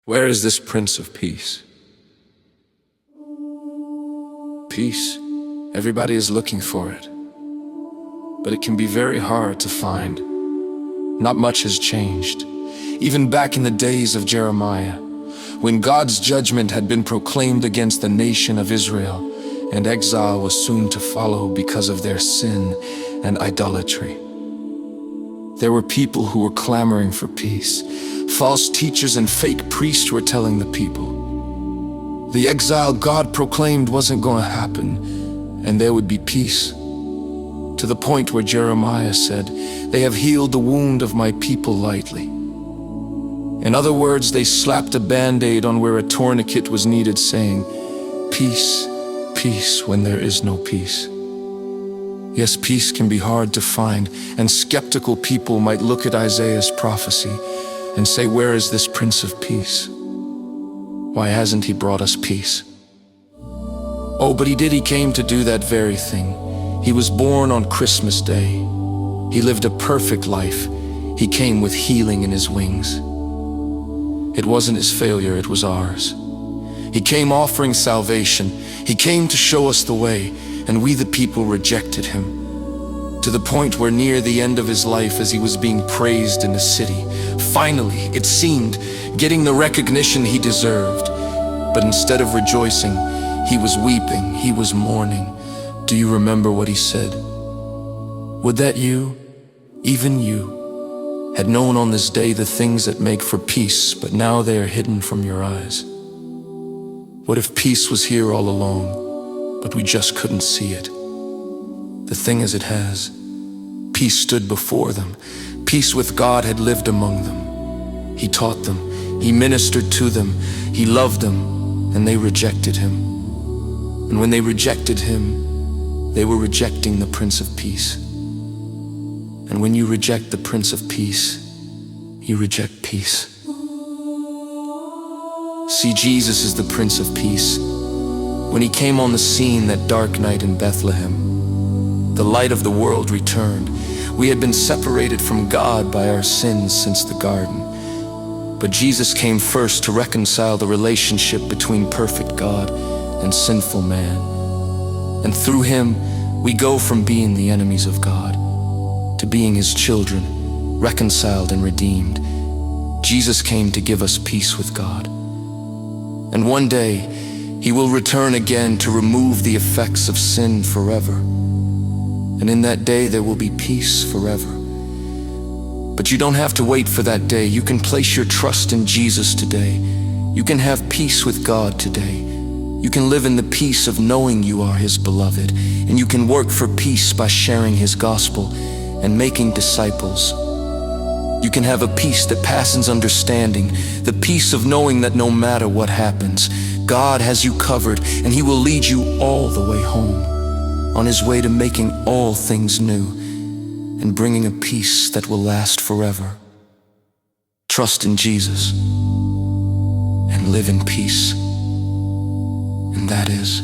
Where is this Prince of Peace? Peace. Everybody is looking for it. But it can be very hard to find. Not much has changed. Even back in the days of Jeremiah, when God's judgment had been proclaimed against the nation of Israel, and exile was soon to follow because of their sin and idolatry. There were people who were clamoring for peace. False teachers and fake priests were telling the people the exile God proclaimed wasn't going to happen, and there would be peace. To the point where Jeremiah said, "They have healed the wound of my people lightly." In other words, they slapped a band-aid on where a tourniquet was needed, saying, "Peace, peace," when there is no peace. Yes, peace can be hard to find, and skeptical people might look at Isaiah's prophecy and say, "Where is this Prince of Peace? Why hasn't he brought us peace?" Oh, but he did. He came to do that very thing. He was born on Christmas Day. He lived a perfect life. He came with healing in his wings. It wasn't his failure, it was ours. He came offering salvation. He came to show us the way, and we the people rejected him. To the point where near the end of his life, as he was being praised in the city, finally, it seemed, getting the recognition he deserved. But instead of rejoicing, he was weeping, he was mourning. Do you remember what he said? Would that you, even you, had known on this day the things that make for peace, but now they are hidden from your eyes. What if peace was here all along, but we just couldn't see it? The thing as it has, peace stood before them. Peace with God had lived among them. He taught them, he ministered to them, he loved them, and they rejected him. And when they rejected him, they were rejecting the Prince of Peace. And when you reject the Prince of Peace, you reject peace. See, Jesus is the Prince of Peace. When he came on the scene that dark night in Bethlehem, the light of the world returned. We had been separated from God by our sins since the garden. But Jesus came first to reconcile the relationship between perfect God and sinful man. And through him, we go from being the enemies of God to being his children, reconciled and redeemed. Jesus came to give us peace with God. And one day, he will return again to remove the effects of sin forever. And in that day, there will be peace forever. But you don't have to wait for that day. You can place your trust in Jesus today. You can have peace with God today. You can live in the peace of knowing you are his beloved, and you can work for peace by sharing his gospel and making disciples. You can have a peace that passes understanding, the peace of knowing that no matter what happens, God has you covered, and he will lead you all the way home, on his way to making all things new and bringing a peace that will last forever. Trust in Jesus and live in peace. And that is